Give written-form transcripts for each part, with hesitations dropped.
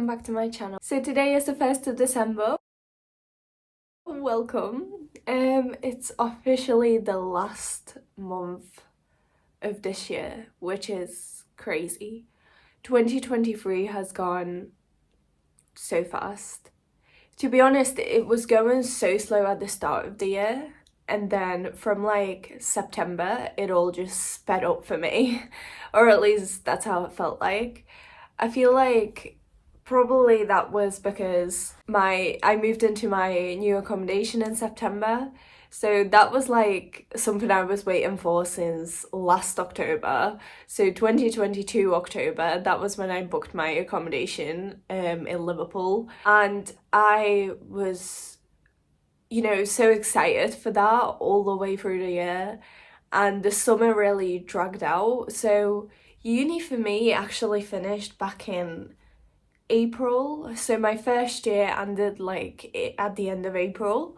back to my channel. So today is the 1st of December. Welcome. It's officially the last month of this year, which is crazy. 2023 has gone so fast. To be honest, it was going so slow at the start of the year, and then from like September it all just sped up for me, or at least that's how it felt like. I feel like probably that was because I moved into my new accommodation in September. So that was like something I was waiting for since last October. So 2022 October, that was when I booked my accommodation in Liverpool. And I was, so excited for that all the way through the year. And the summer really dragged out. So uni for me actually finished back in April, so my first year ended like at the end of April,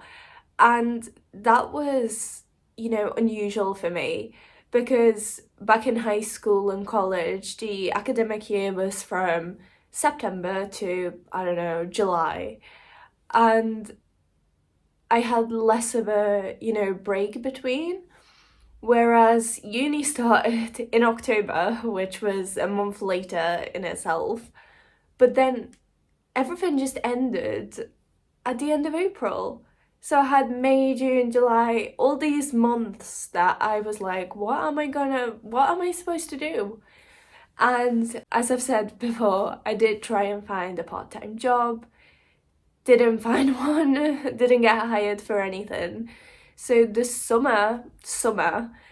and that was, unusual for me because back in high school and college, the academic year was from September to, I don't know, July, and I had less of a, break between. Whereas uni started in October, which was a month later in itself. But then everything just ended at the end of April. So I had May, June, July, all these months that I was like, what am I supposed to do? And as I've said before, I did try and find a part-time job, didn't find one, didn't get hired for anything. So the summer,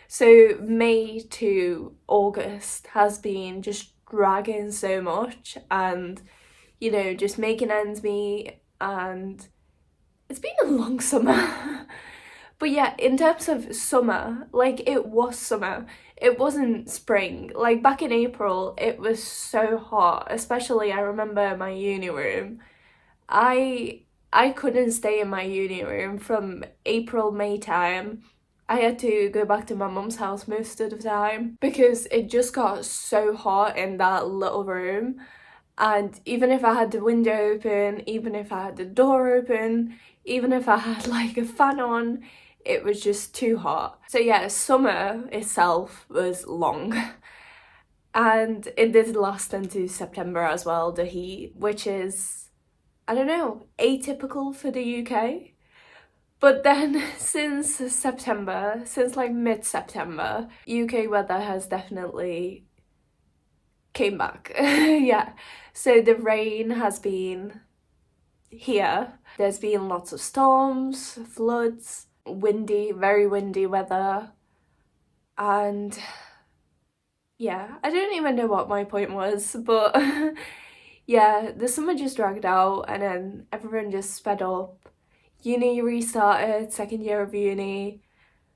so May to August has been just dragging so much, and just making ends meet, and it's been a long summer. But yeah, in terms of summer, like it was summer. It wasn't spring. Like back in April, it was so hot, especially I remember my uni room. I couldn't stay in my uni room from April, May time. I had to go back to my mum's house most of the time because it just got so hot in that little room. And even if I had the window open, even if I had the door open, even if I had like a fan on, it was just too hot. So yeah, summer itself was long. And it did last into September as well, the heat, which is, I don't know, atypical for the UK. But then since September, since like mid-September, UK weather has definitely came back. Yeah. So the rain has been here. There's been lots of storms, floods, windy, very windy weather. And yeah, I don't even know what my point was, but yeah, the summer just dragged out and then everyone just sped up. Uni restarted, second year of uni,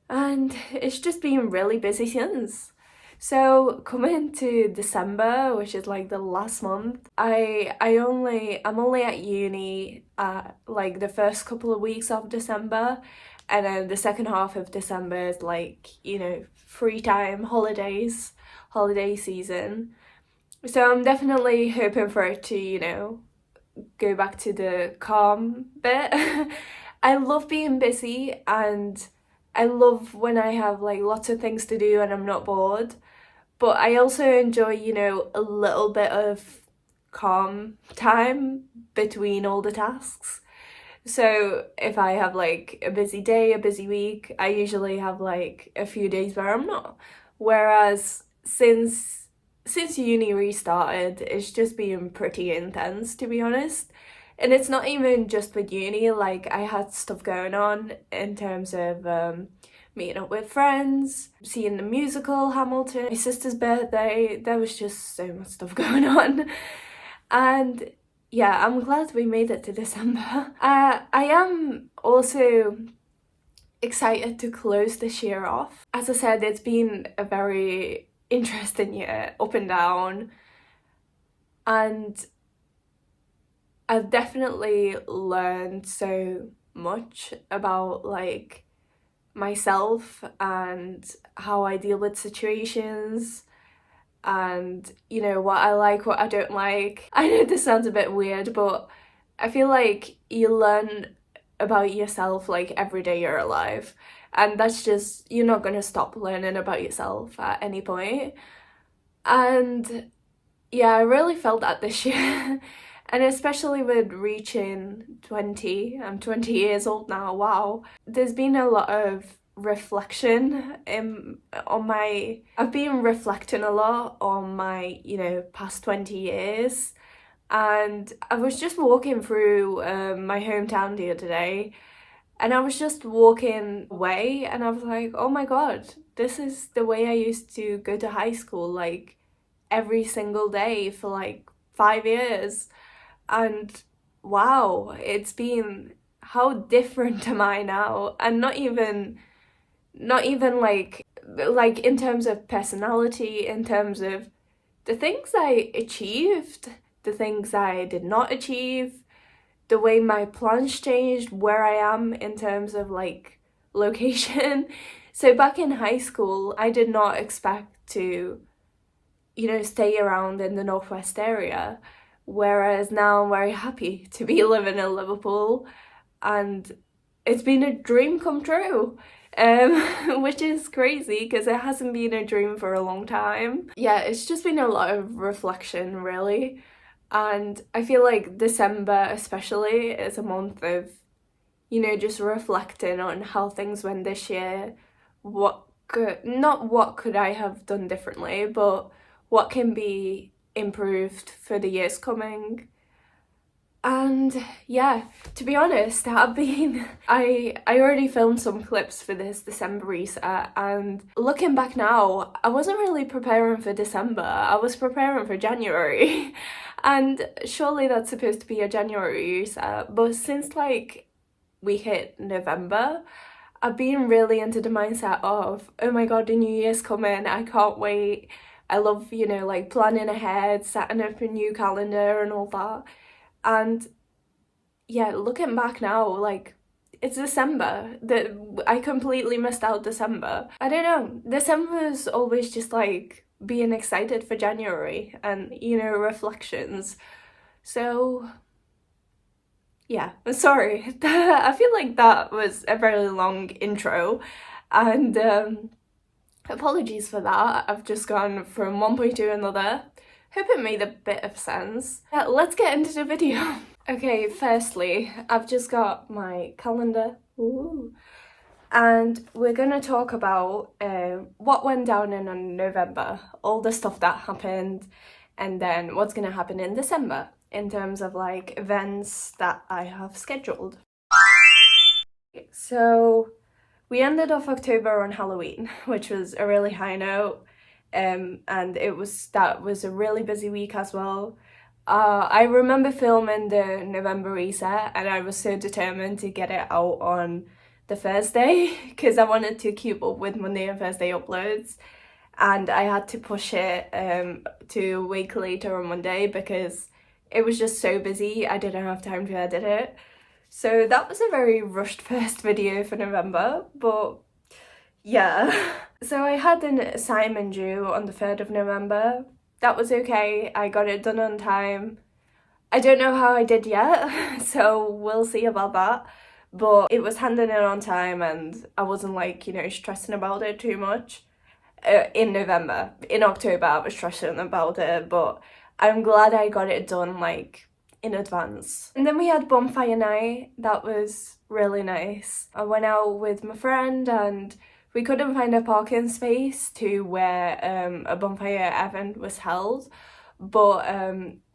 and it's just been really busy since. So coming to December, which is like the last month, I'm only at uni like the first couple of weeks of December, and then the second half of December is like, free time, holiday season. So I'm definitely hoping for it to, go back to the calm bit. I love being busy, and I love when I have like lots of things to do and I'm not bored. But I also enjoy, a little bit of calm time between all the tasks. So if I have like a busy day, a busy week, I usually have like a few days where I'm not. Whereas since uni restarted, it's just been pretty intense, to be honest. And it's not even just with uni, like I had stuff going on in terms of meeting up with friends, seeing the musical Hamilton, my sister's birthday. There was just so much stuff going on. And yeah, I'm glad we made it to December. I am also excited to close this year off. As I said, it's been a very interesting year, up and down, and I've definitely learned so much about like myself and how I deal with situations, and, you know, what I like, what I don't like. I know this sounds a bit weird, but I feel like you learn about yourself like every day you're alive. And that's just, you're not going to stop learning about yourself at any point. And yeah, I really felt that this year. And especially with reaching 20, I'm 20 years old now, wow. There's been a lot of reflection I've been reflecting a lot on my, you know, past 20 years. And I was just walking through my hometown the other day, and I was just walking away and I was like, oh my god, this is the way I used to go to high school, like every single day for like 5 years. And wow, it's been, how different am I now? And not even like in terms of personality, in terms of the things I achieved, the things I did not achieve, the way my plans changed, where I am in terms of like location. So back in high school, I did not expect to, you know, stay around in the Northwest area. Whereas now I'm very happy to be living in Liverpool, and it's been a dream come true. Which is crazy because it hasn't been a dream for a long time. Yeah, it's just been a lot of reflection, really. And I feel like December especially is a month of, you know, just reflecting on how things went this year. Not what could I have done differently, but what can be improved for the years coming. And yeah, to be honest, I already filmed some clips for this December reset, and looking back now, I wasn't really preparing for December, I was preparing for January. And surely that's supposed to be a January reset, but since like we hit November, I've been really into the mindset of, oh my god, the new year's coming, I can't wait. I love, you know, like planning ahead, setting up a new calendar and all that. And yeah, looking back now, like, it's December. I completely missed out December. I don't know. December's always just like being excited for January and, you know, reflections. So yeah, sorry. I feel like that was a very long intro, and apologies for that. I've just gone from one point to another. Hope it made a bit of sense. Let's get into the video. Okay, firstly, I've just got my calendar. Ooh. And we're gonna talk about what went down in November, all the stuff that happened, and then what's gonna happen in December in terms of like events that I have scheduled. So we ended off October on Halloween, which was a really high note, and that was a really busy week as well. I remember filming the November reset, and I was so determined to get it out on the Thursday because I wanted to keep up with Monday and Thursday uploads, and I had to push it to a week later on Monday because it was just so busy. I didn't have time to edit it. So that was a very rushed first video for November, but yeah. So I had an assignment due on the 3rd of November. That was okay, I got it done on time. I don't know how I did yet, so we'll see about that. But it was handed in on time and I wasn't like, you know, stressing about it too much. In November. In October I was stressing about it, but I'm glad I got it done like in advance. And then we had bonfire night. That was really nice. I went out with my friend and we couldn't find a parking space to where a bonfire event was held, but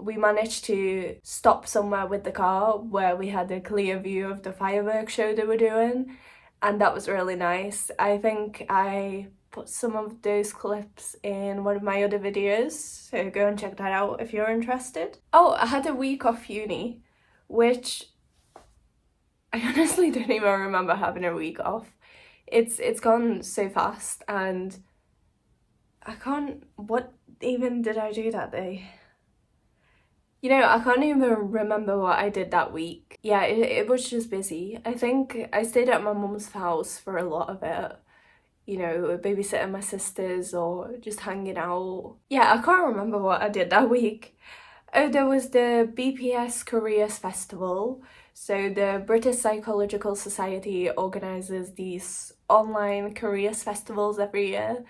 we managed to stop somewhere with the car where we had a clear view of the fireworks show they were doing, and that was really nice. I think I put some of those clips in one of my other videos, so go and check that out if you're interested. Oh, I had a week off uni, which I honestly don't even remember having a week off. It's gone so fast, and what even did I do that day? You know, I can't even remember what I did that week. Yeah, it was just busy. I think I stayed at my mum's house for a lot of it. babysitting my sisters or just hanging out. Yeah, I can't remember what I did that week. Oh, there was the BPS Careers Festival. So the British Psychological Society organises these online careers festivals every year,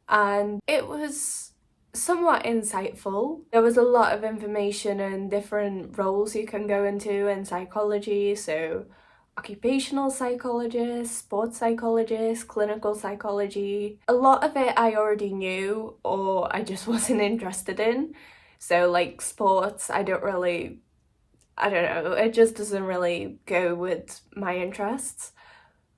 and it was somewhat insightful. There was a lot of information and different roles you can go into in psychology, so occupational psychologist, sports psychologist, clinical psychology. A lot of it I already knew or I just wasn't interested in. So like sports, I don't know, it just doesn't really go with my interests.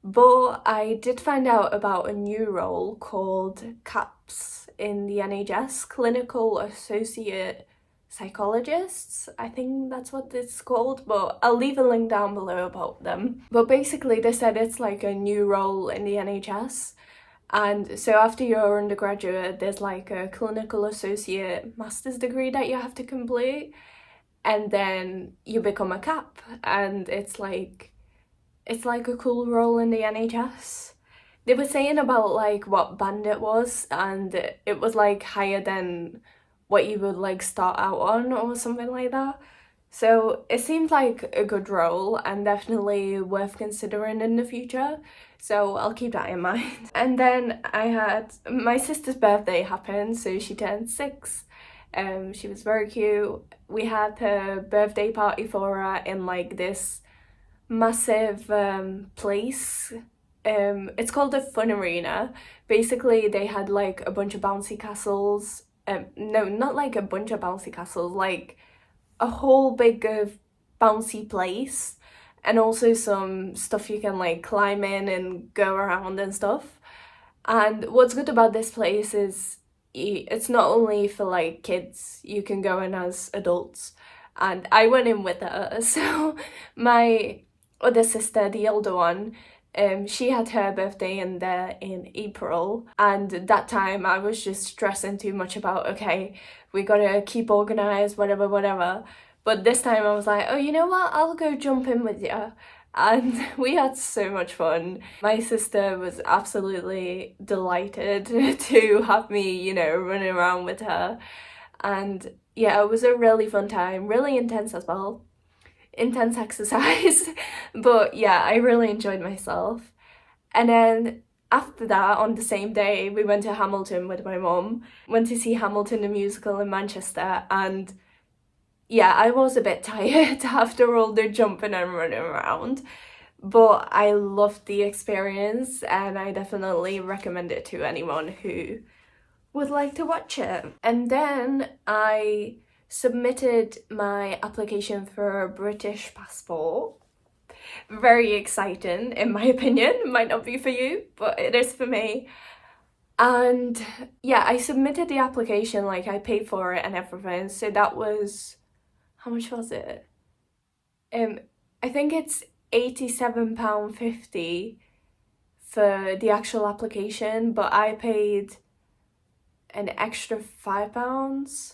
But I did find out about a new role called CAPS in the NHS, Clinical Associate Psychologists. I think that's what it's called, but I'll leave a link down below about them. But basically they said it's like a new role in the NHS. And so after you're undergraduate, there's like a clinical associate master's degree that you have to complete, and then you become a CAP, and it's like a cool role in the NHS. They were saying about like what band it was, and it was like higher than what you would like start out on or something like that. So it seemed like a good role and definitely worth considering in the future. So I'll keep that in mind. And then I had my sister's birthday happen, so she turned 6. She was very cute. We had her birthday party for her in like this massive place. It's called the Fun Arena. Basically they had like a bunch of bouncy castles. No, not like a bunch of bouncy castles, like a whole big bouncy place, and also some stuff you can like climb in and go around and stuff. And what's good about this place is it's not only for like kids, you can go in as adults, and I went in with her. So my other sister, the older one, she had her birthday in there in April, and that time I was just stressing too much about, okay, we gotta keep organized, whatever. But this time I was like, oh, you know what, I'll go jump in with you. And we had so much fun. My sister was absolutely delighted to have me, running around with her. And yeah, it was a really fun time, really intense as well. Intense exercise. But yeah, I really enjoyed myself. And then after that, on the same day, we went to Hamilton with my mum. Went to see Hamilton the musical in Manchester, and yeah, I was a bit tired after all the jumping and running around, but I loved the experience and I definitely recommend it to anyone who would like to watch it. And then I submitted my application for a British passport. Very exciting, in my opinion. It might not be for you, but it is for me. And yeah, I submitted the application, like I paid for it and everything. So that was, how much was it? I think it's £87.50 for the actual application, but I paid an extra £5.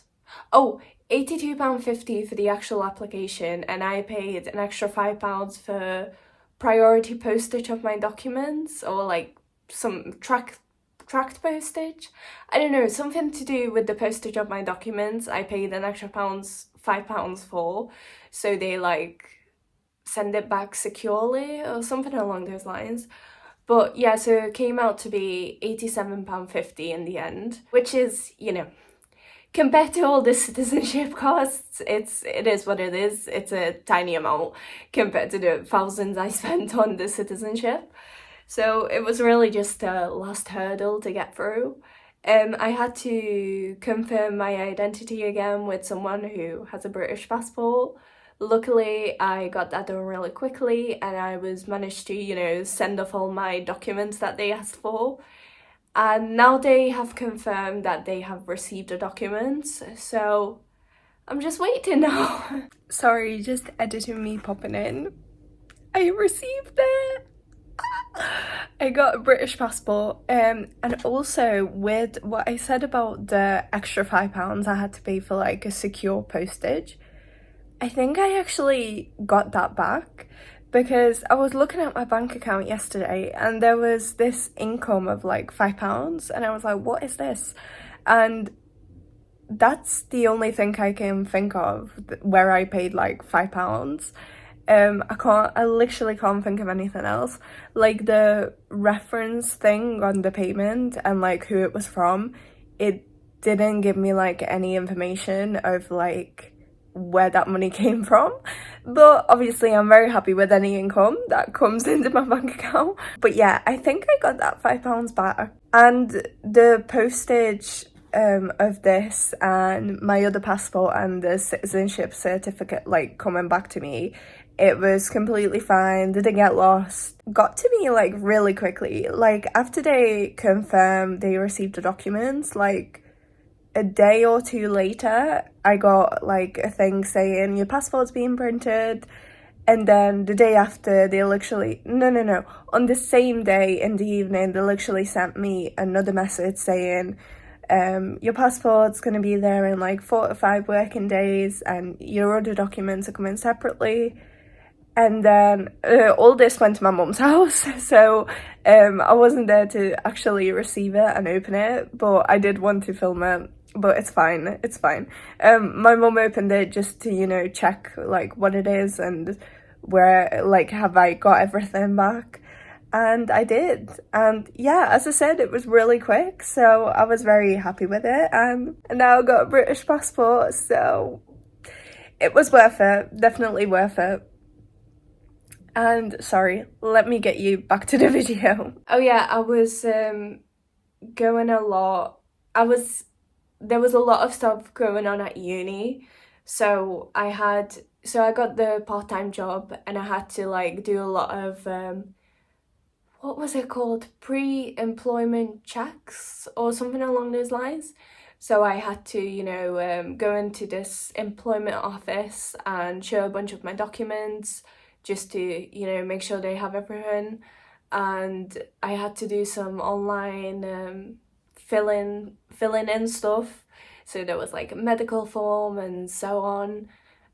Oh, £82.50 for the actual application, and I paid an extra £5 for priority postage of my documents, or like some tracked postage. I don't know, something to do with the postage of my documents. I paid an extra £5 for, so they like send it back securely or something along those lines. But yeah, so it came out to be £87.50 in the end, which is, compared to all the citizenship costs, it is what it is. It's a tiny amount compared to the thousands I spent on the citizenship. So it was really just a last hurdle to get through. I had to confirm my identity again with someone who has a British passport. Luckily, I got that done really quickly, and I was managed to, send off all my documents that they asked for. And now they have confirmed that they have received the documents, so I'm just waiting now. Sorry, just editing me popping in. I received it! I got a British passport, and also with what I said about the extra £5 I had to pay for like a secure postage, I think I actually got that back, because I was looking at my bank account yesterday and there was this income of like £5 and I was like, what is this? And that's the only thing I can think of where I paid like £5. I literally can't think of anything else. Like the reference thing on the payment and like who it was from, it didn't give me like any information of like where that money came from. But obviously I'm very happy with any income that comes into my bank account. But yeah, I think I got that £5 back. And the postage of this and my other passport and the citizenship certificate like coming back to me, it was completely fine, didn't get lost, got to me like really quickly. Like after they confirmed they received the documents, like a day or two later I got like a thing saying your passport's being printed. And then the day after, they literally, no, on the same day in the evening, they literally sent me another message saying, your passport's going to be there in like 4 to 5 working days and your other documents are coming separately. And then all this went to my mum's house, so I wasn't there to actually receive it and open it, but I did want to film it. But it's fine, it's fine. My mum opened it just to, you know, check like what it is and where, like, have I got everything back? And I did. And yeah, as I said, it was really quick, so I was very happy with it. And now I've got a British passport, so it was worth it, definitely worth it. And sorry, let me get you back to the video. Oh yeah, I was going a lot. There was a lot of stuff going on at uni, so I got the part-time job and I had to like do a lot of what was it called, pre-employment checks or something along those lines. So I had to, you know, go into this employment office and show a bunch of my documents just to, you know, make sure they have everything. And I had to do some online filling in stuff. So there was like a medical form and so on.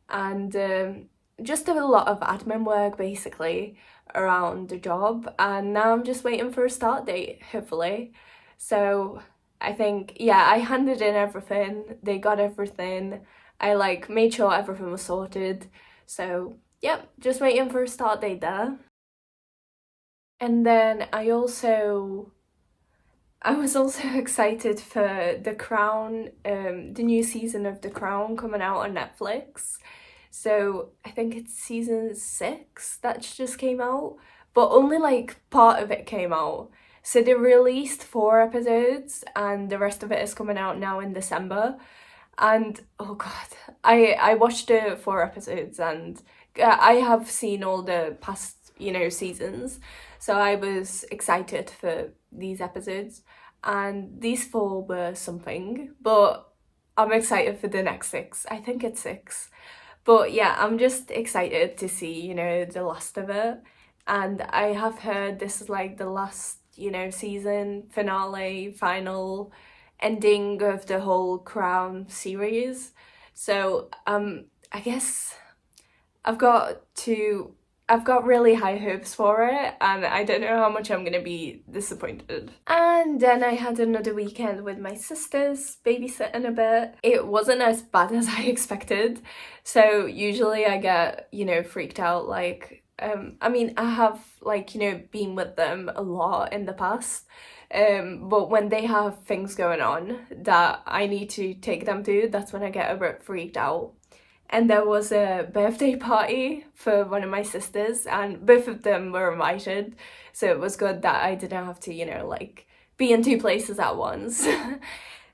And just did a lot of admin work basically around the job. And now I'm just waiting for a start date, hopefully. So I think, yeah, I handed in everything. They got everything. I like made sure everything was sorted. So yep, just waiting for a start date there. And then I was also excited for The Crown, the new season of The Crown coming out on Netflix. So I think it's season 6 that just came out, but only like part of it came out. So they released 4 episodes and the rest of it is coming out now in December. And oh god, I watched the 4 episodes and I have seen all the past, you know, seasons. So I was excited for these episodes and these 4 were something, but I'm excited for the next 6. I think it's 6. But yeah, I'm just excited to see, you know, the last of it. And I have heard this is like the last, you know, season finale, final ending of the whole Crown series. So I guess I've got really high hopes for it and I don't know how much I'm gonna be disappointed. And then I had another weekend with my sisters, babysitting a bit. It wasn't as bad as I expected. So usually I get, you know, freaked out like, I mean, I have like, you know, been with them a lot in the past. But when they have things going on that I need to take them to, that's when I get a bit freaked out. And there was a birthday party for one of my sisters and both of them were invited. So it was good that I didn't have to, you know, like be in 2 places at once.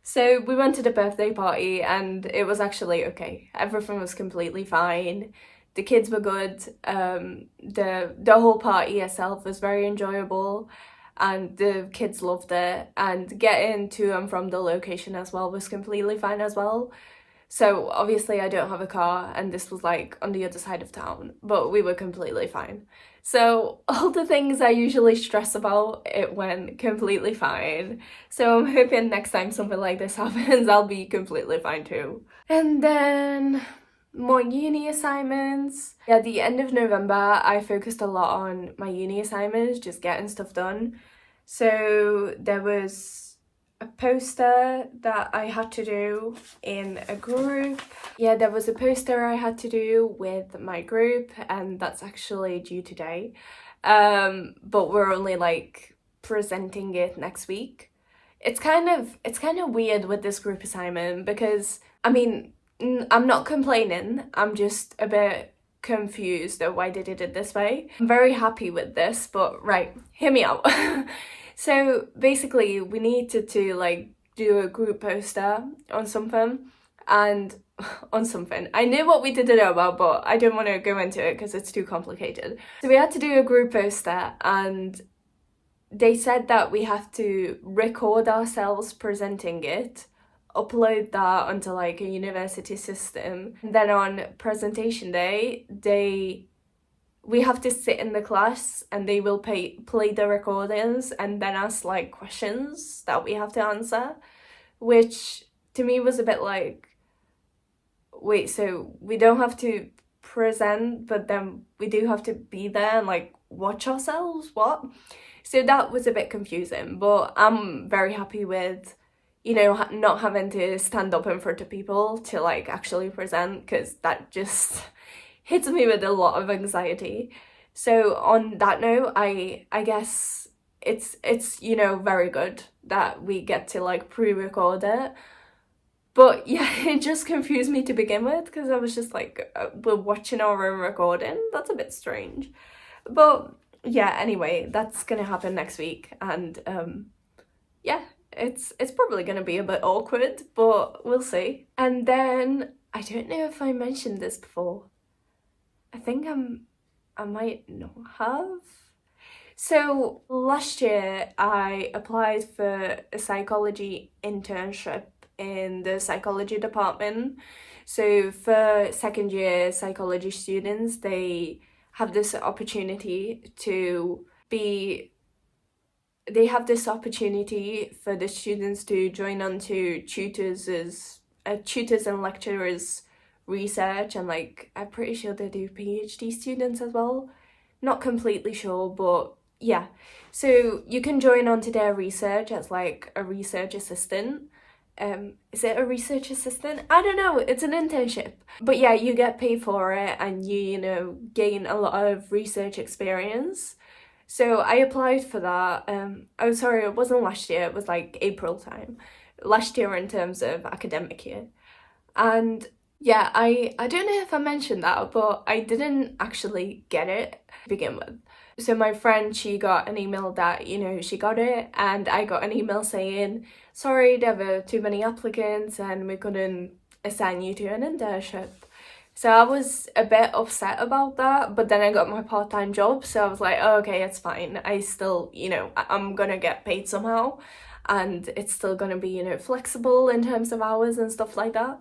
So we went to the birthday party and it was actually okay. Everything was completely fine. The kids were good. The whole party itself was very enjoyable and the kids loved it. And getting to and from the location as well was completely fine as well. So obviously I don't have a car and this was like on the other side of town, but we were completely fine. So all the things I usually stress about, it went completely fine. So I'm hoping next time something like this happens, I'll be completely fine too. And then more uni assignments. Yeah, at the end of November, I focused a lot on my uni assignments, just getting stuff done. So there was a poster that I had to do in a group. Yeah, there was a poster I had to do with my group, and that's actually due today. But we're only like presenting it next week. It's kind of weird with this group assignment because I mean, I'm not complaining. I'm just a bit confused at why they did it this way. I'm very happy with this, but right, hear me out. So basically, we needed to like do a group poster on something, and on something. I knew what we did it about, but I didn't want to go into it because it's too complicated. So we had to do a group poster, and they said that we have to record ourselves presenting it, upload that onto like a university system, and then on presentation day we have to sit in the class and they will play the recordings and then ask like questions that we have to answer, which to me was a bit like, wait, so we don't have to present but then we do have to be there and like watch ourselves? What? So that was a bit confusing, but I'm very happy with, not having to stand up in front of people to like actually present, because that just hits me with a lot of anxiety. So on that note, I guess it's very good that we get to like pre-record it. But yeah, it just confused me to begin with because I was just like, we're watching our own recording. That's a bit strange. But yeah, anyway, that's gonna happen next week, and yeah, it's probably gonna be a bit awkward, but we'll see. And then I don't know if I mentioned this before. I think I might not have. So last year I applied for a psychology internship in the psychology department. So for second year psychology students, they have this opportunity for the students to join on to tutors and lecturers research, and like I'm pretty sure they do PhD students as well. Not completely sure, but yeah. So you can join on to their research as like a research assistant. Is it a research assistant? I don't know, it's an internship. But yeah, you get paid for it and you gain a lot of research experience. So I applied for that. Oh sorry, it wasn't last year, it was like April time. Last year in terms of academic year. And yeah, I don't know if I mentioned that, but I didn't actually get it to begin with. So my friend, she got an email that, she got it, and I got an email saying, sorry, there were too many applicants and we couldn't assign you to an internship. So I was a bit upset about that, but then I got my part-time job, so I was like, oh, okay, it's fine. I still, I'm gonna get paid somehow, and it's still gonna be, flexible in terms of hours and stuff like that.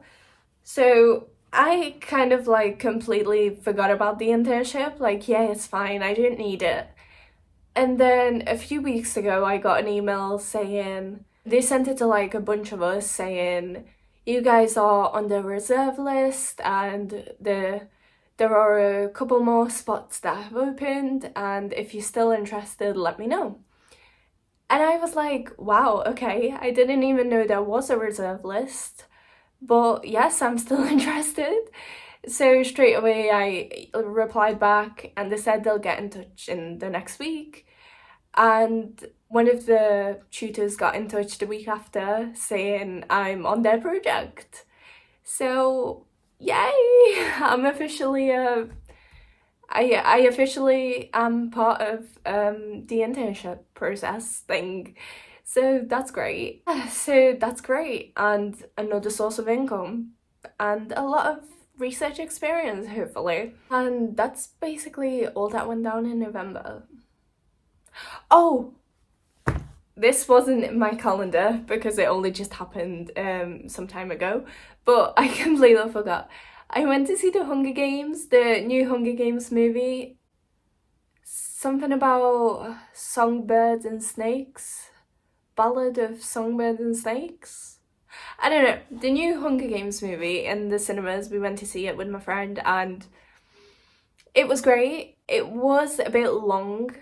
So I kind of like completely forgot about the internship. Like, yeah, it's fine, I don't need it. And then a few weeks ago, I got an email saying, they sent it to like a bunch of us saying, you guys are on the reserve list and there are a couple more spots that have opened, and if you're still interested, let me know. And I was like, wow, okay, I didn't even know there was a reserve list. But yes, I'm still interested. So straight away I replied back and they said they'll get in touch in the next week. And one of the tutors got in touch the week after saying I'm on their project. So yay! I'm officially I officially am part of the internship process thing. So that's great. And another source of income and a lot of research experience, hopefully. And that's basically all that went down in November. Oh, this wasn't in my calendar because it only just happened some time ago, but I completely forgot. I went to see the new Hunger Games movie. Something about songbirds and snakes. Ballad of Songbirds and Snakes. I don't know, the new Hunger Games movie in the cinemas, we went to see it with my friend and it was great. It was a bit long,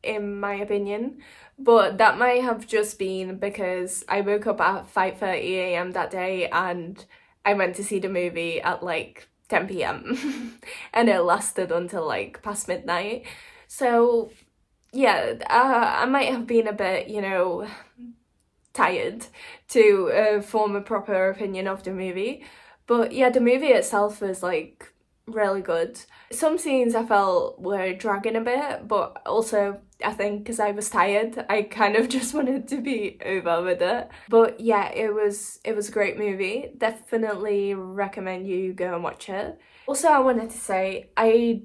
in my opinion, but that might have just been because I woke up at 5:30 a.m. that day and I went to see the movie at like 10 p.m. and it lasted until like past midnight. So yeah, I might have been a bit, tired to form a proper opinion of the movie. But yeah, the movie itself was like really good. Some scenes I felt were dragging a bit, but also I think because I was tired, I kind of just wanted to be over with it. But yeah, it was a great movie. Definitely recommend you go and watch it. Also, I wanted to say I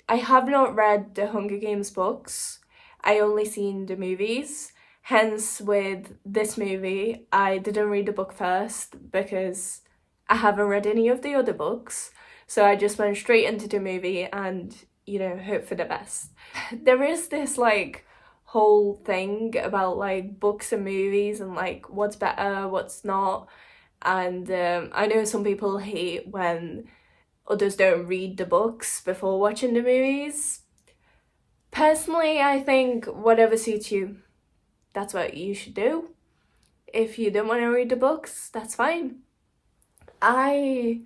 have not read the Hunger Games books. I only seen the movies. Hence, with this movie, I didn't read the book first because I haven't read any of the other books. So I just went straight into the movie and, hope for the best. There is this like whole thing about like books and movies and like what's better, what's not. And I know some people hate when others don't read the books before watching the movies. Personally, I think whatever suits you, that's what you should do. If you don't want to read the books, that's fine. I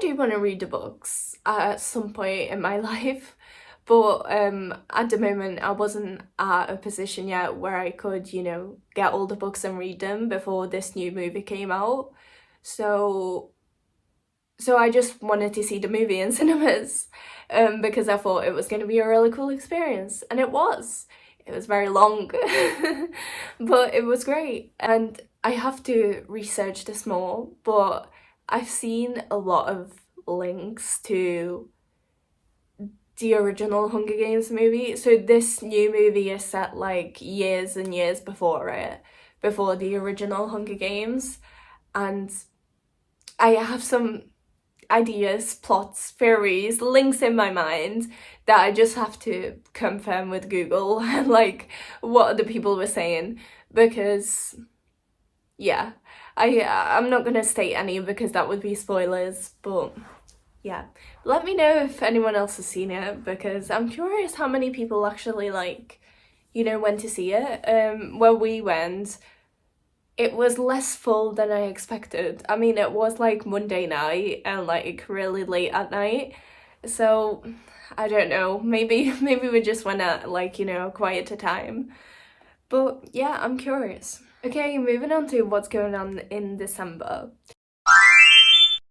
do want to read the books at some point in my life, but at the moment I wasn't at a position yet where I could, get all the books and read them before this new movie came out. So I just wanted to see the movie in cinemas because I thought it was going to be a really cool experience, and it was. It was very long, but it was great. And I have to research this more, but I've seen a lot of links to the original Hunger Games movie. So this new movie is set like years and years before it, before the original Hunger Games. And I have some ideas, plots, theories, links in my mind that I just have to confirm with Google and like what other people were saying, because yeah, I'm not gonna state any because that would be spoilers, but yeah, let me know if anyone else has seen it because I'm curious how many people actually like, went to see it. Where we went, it was less full than I expected. I mean, it was like Monday night and like really late at night. So I don't know. Maybe we just went at like, a quieter time. But yeah, I'm curious. Okay, moving on to what's going on in December.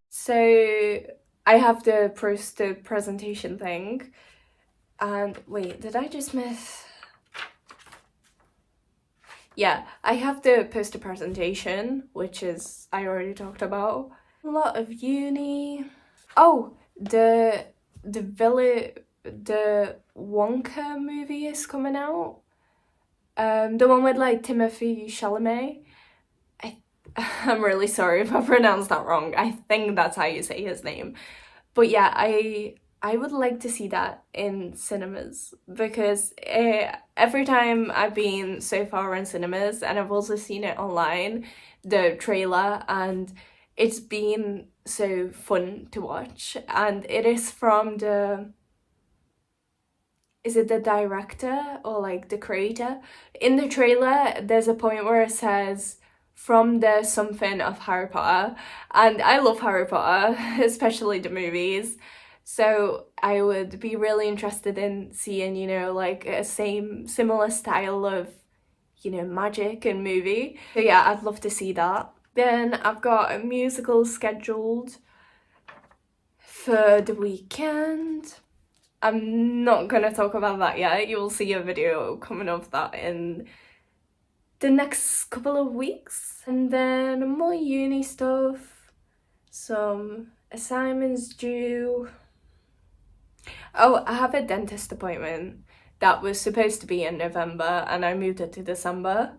So I have the poster presentation thing. And wait, did I just miss? Yeah, I have the poster presentation, which is I already talked about. A lot of uni. Oh, the Wonka movie is coming out. The one with like Timothée Chalamet. I'm really sorry if I pronounced that wrong. I think that's how you say his name. But yeah, I would like to see that in cinemas because every time I've been so far in cinemas, and I've also seen it online, the trailer, and it's been so fun to watch. And it is from is it the director or like the creator? In the trailer, there's a point where it says from the something of Harry Potter, and I love Harry Potter, especially the movies. So I would be really interested in seeing, like a similar style of, magic and movie. So yeah, I'd love to see that. Then I've got a musical scheduled for the weekend. I'm not gonna talk about that yet. You'll see a video coming of that in the next couple of weeks. And then more uni stuff, some assignments due. Oh, I have a dentist appointment that was supposed to be in November and I moved it to December.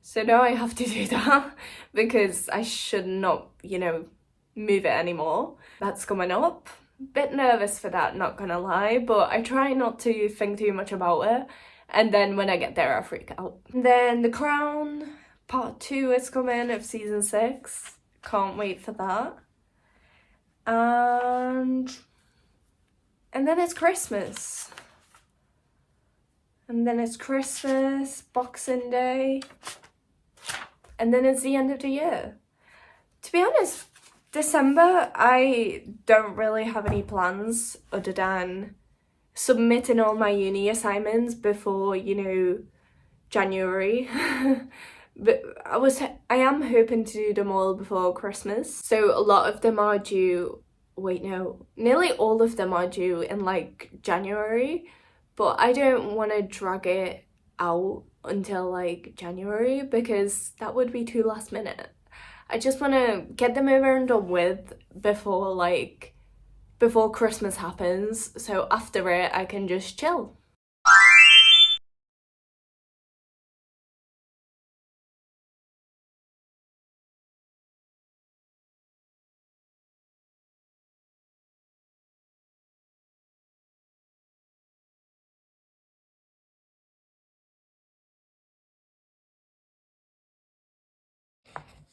So now I have to do that because I should not, move it anymore. That's coming up. Bit nervous for that, not gonna lie, but I try not to think too much about it. And then when I get there, I freak out. And then The Crown, part 2 is coming of season 6. Can't wait for that. And then it's Christmas. And then it's Christmas, Boxing Day, and then it's the end of the year. To be honest, December, I don't really have any plans other than submitting all my uni assignments before, January. But I am hoping to do them all before Christmas. So a lot of them are due, nearly all of them are due in like January. But I don't want to drag it out until like January because that would be too last minute. I just want to get them over and done with before Christmas happens. So after it, I can just chill.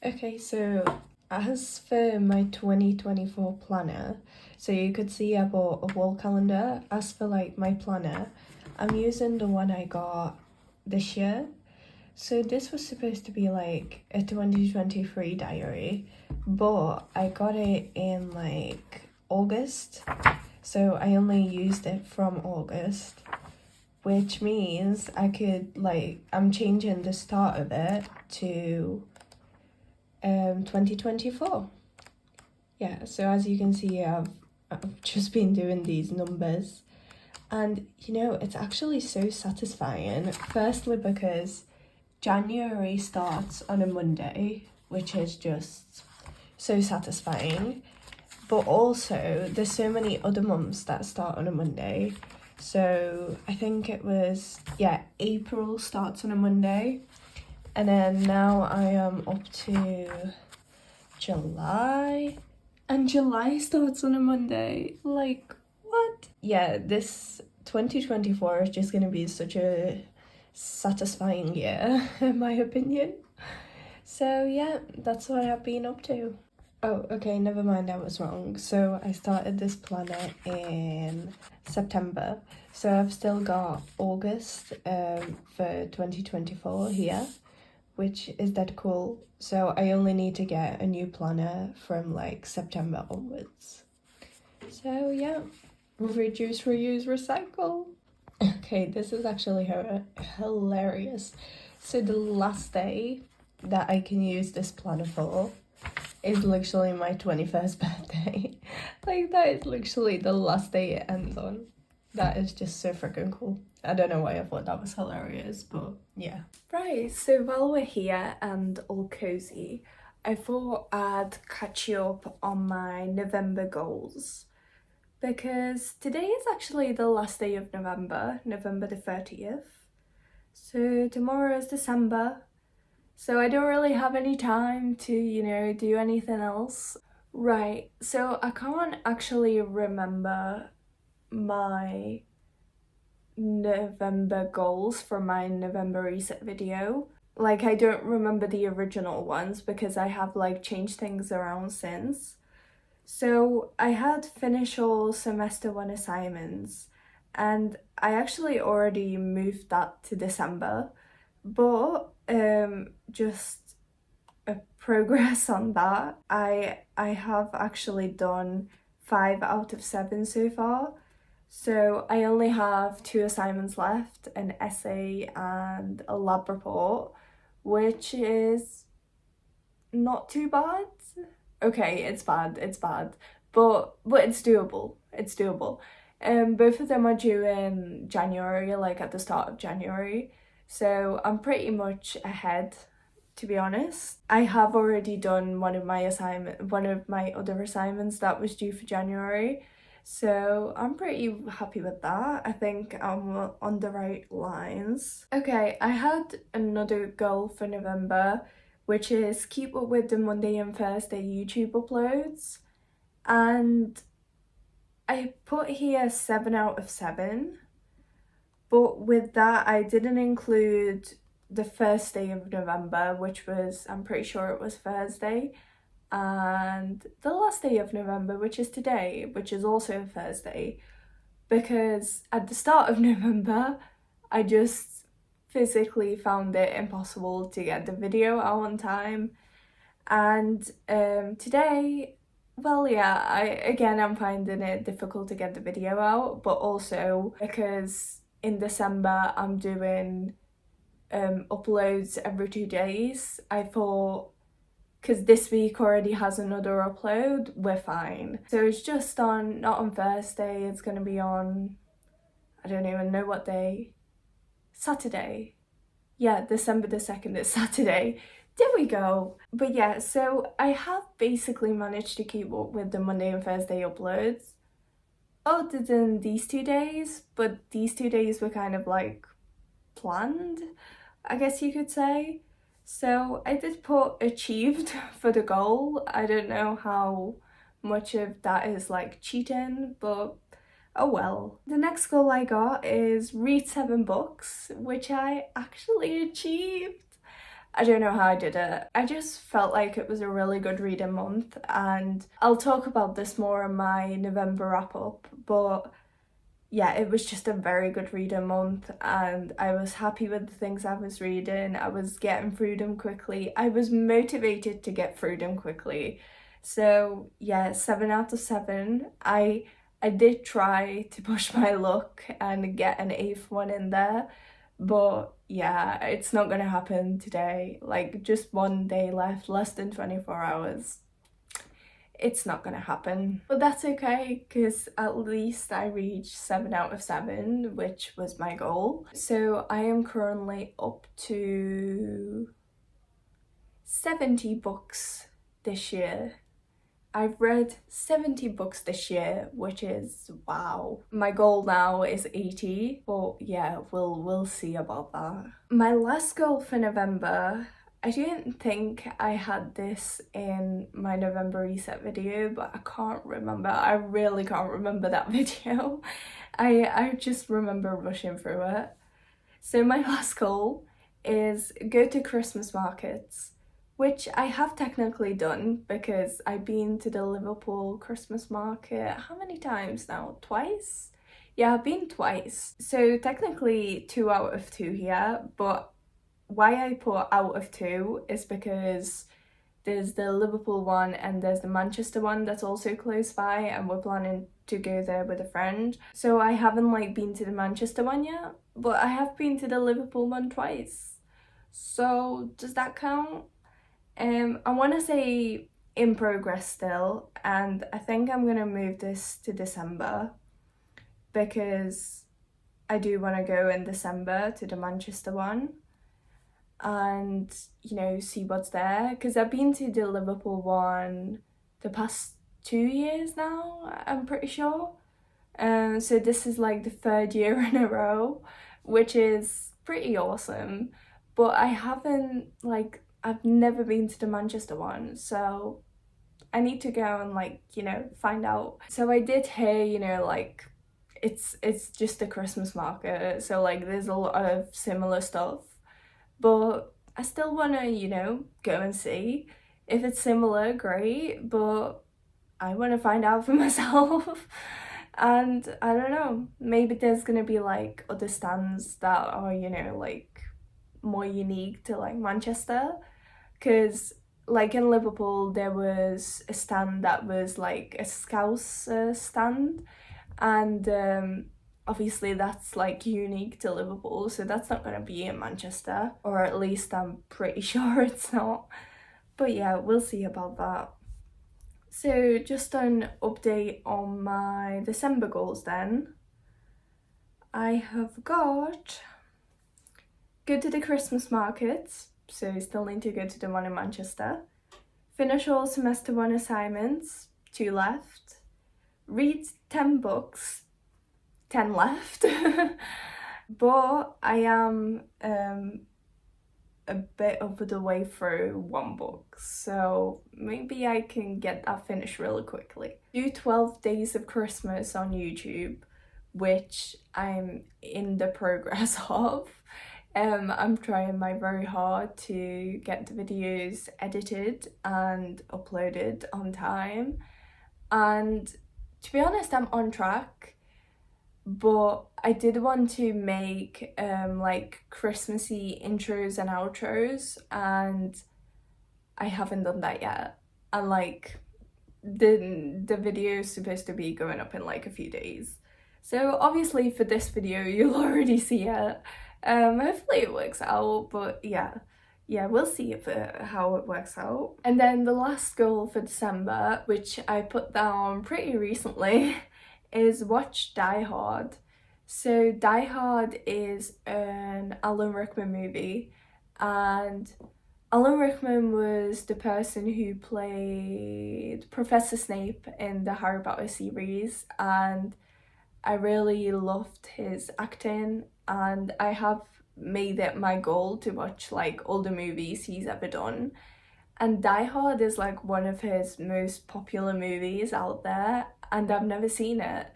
Okay, so as for my 2024 planner, so you could see I bought a wall calendar. As for like my planner, I'm using the one I got this year. So this was supposed to be like a 2023 diary, but I got it in like August. So I only used it from August, which means I'm changing the start of it to 2024. Yeah, so as you can see, I've just been doing these numbers, and it's actually so satisfying. Firstly, because January starts on a Monday, which is just so satisfying, but also there's so many other months that start on a Monday. So I think it was, April starts on a Monday. And then now I am up to July. And July starts on a Monday. Like, what? Yeah, this 2024 is just going to be such a satisfying year, in my opinion. So, yeah, that's what I've been up to. Oh, okay, never mind, I was wrong. So I started this planner in September. So I've still got August for 2024 here, which is that cool. So I only need to get a new planner from like September onwards. So yeah, reduce, reuse, recycle. Okay, this is actually hilarious. So the last day that I can use this planner for is literally my 21st birthday. Like, that is literally the last day it ends on. That is just so freaking cool. I don't know why I thought that was hilarious, but yeah. Right, so while we're here and all cozy, I thought I'd catch you up on my November goals. Because today is actually the last day of November, November the 30th. So tomorrow is December. So I don't really have any time to, do anything else. Right, so I can't actually remember my November goals from my November reset video. Like, I don't remember the original ones because I have like changed things around since. So I had finished all semester 1 assignments, and I actually already moved that to December, but just a progress on that. I have actually done 5 out of 7 so far. So I only have 2 assignments left, an essay and a lab report, which is not too bad. Okay, it's bad, but it's doable. It's doable. Both of them are due in January, like at the start of January. So I'm pretty much ahead, to be honest. I have already done one of my other assignments that was due for January. So I'm pretty happy with that. I think I'm on the right lines. Okay, I had another goal for November, which is keep up with the Monday and Thursday YouTube uploads. And I put here 7 out of 7. But with that, I didn't include the first day of November, which was, I'm pretty sure it was Thursday, and the last day of November, which is today, which is also Thursday, because at the start of November, I just physically found it impossible to get the video out on time. And today, well, yeah, I'm finding it difficult to get the video out, but also because in December I'm doing uploads every 2 days. I thought, because this week already has another upload, we're fine. So it's just on, not on Thursday, it's gonna be on, I don't even know what day, Saturday. Yeah, December the 2nd is Saturday. There we go. But yeah, so I have basically managed to keep up with the Monday and Thursday uploads, other than these 2 days, but these 2 days were kind of like planned, I guess you could say. So I did put achieved for the goal. I don't know how much of that is like cheating, but oh well. The next goal I got is read 7 books, which I actually achieved. I don't know how I did it. I just felt like it was a really good reading month, and I'll talk about this more in my November wrap up, but yeah, it was just a very good reading month, and I was happy with the things I was reading. I was getting through them quickly. I was motivated to get through them quickly. So yeah, 7 out of 7. I did try to push my luck and get an 8th one in there, but yeah, it's not gonna happen today. Like, just one day left, less than 24 hours. It's not gonna happen. But that's okay, because at least I reached 7 out of 7, which was my goal. So I am currently up to 70 books this year. I've read 70 books this year, which is wow. My goal now is 80, but yeah, we'll see about that. My last goal for November, I didn't think I had this in my November reset video, but I can't remember. I really can't remember that video. I just remember rushing through it. So my last goal is go to Christmas markets, which I have technically done because I've been to the Liverpool Christmas market, how many times now? Twice? Yeah, I've been twice. So technically 2 out of 2 here, but why I put out of 2 is because there's the Liverpool one and there's the Manchester one that's also close by, and we're planning to go there with a friend. So I haven't like been to the Manchester one yet, but I have been to the Liverpool one twice. So does that count? I want to say in progress still, and I think I'm gonna move this to December because I do want to go in December to the Manchester one and, you know, see what's there, because I've been to the Liverpool one the past 2 years now, I'm pretty sure. So this is like the 3rd year in a row, which is pretty awesome. But I haven't, like, I've never been to the Manchester one, so I need to go and, like, you know, find out. So I did hear, you know, like, it's just a Christmas market, so like there's a lot of similar stuff, but I still want to, you know, go and see. If it's similar, great, but I want to find out for myself. And I don't know, maybe there's gonna be like other stands that are, you know, like more unique to like Manchester, because like in Liverpool there was a stand that was like a Scouse stand, and obviously that's like unique to Liverpool, so that's not going to be in Manchester, or at least I'm pretty sure it's not. But yeah, we'll see about that. So just an update on my December goals then. I have got go to the Christmas markets, so I still need to go to the one in Manchester. Finish all semester 1 assignments, 2 left. Read 10 books, 10 left. But I am a bit over the way through 1 book, so maybe I can get that finished really quickly. Do 12 Days of Christmas on YouTube, which I'm in the progress of. I'm trying my very hard to get the videos edited and uploaded on time, and to be honest, I'm on track. But I did want to make like Christmassy intros and outros, and I haven't done that yet. And like the video is supposed to be going up in like a few days. So obviously for this video you'll already see it. Hopefully it works out, but yeah, we'll see if how it works out. And then the last goal for December, which I put down pretty recently, is watch Die Hard. So Die Hard is an Alan Rickman movie, and Alan Rickman was the person who played Professor Snape in the Harry Potter series, and I really loved his acting, and I have made it my goal to watch like all the movies he's ever done. And Die Hard is like one of his most popular movies out there, and I've never seen it.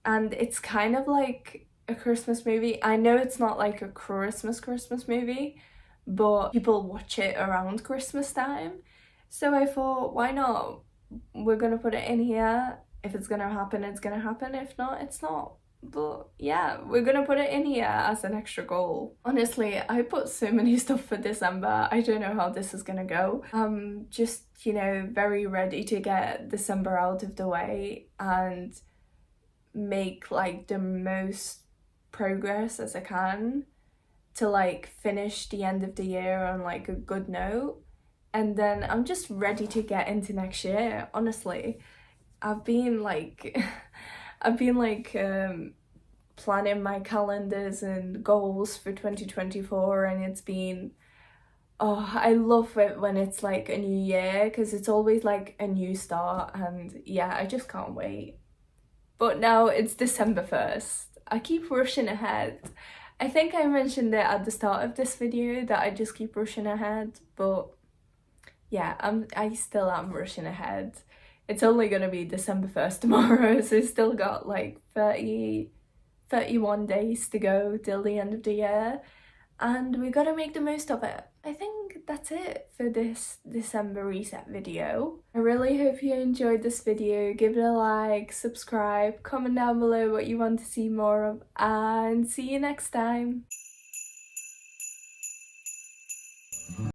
And it's kind of like a Christmas movie. I know it's not like a Christmas movie, but people watch it around Christmas time. So I thought, why not? We're gonna put it in here. If it's gonna happen, it's gonna happen. If not, it's not. But yeah, we're gonna put it in here as an extra goal. Honestly, I put so many stuff for December. I don't know how this is gonna go. I'm just, you know, very ready to get December out of the way and make like the most progress as I can to like finish the end of the year on like a good note. And then I'm just ready to get into next year. Honestly, I've been like planning my calendars and goals for 2024, and it's been, oh, I love it when it's like a new year because it's always like a new start, and yeah, I just can't wait. But now it's December 1st. I keep rushing ahead. I think I mentioned it at the start of this video that I just keep rushing ahead, but yeah, I still am rushing ahead. It's only gonna be December 1st tomorrow, so still got like 31 days to go till the end of the year, and we gotta make the most of it. I think that's it for this December reset video. I really hope you enjoyed this video. Give it a like, subscribe, comment down below what you want to see more of, and see you next time.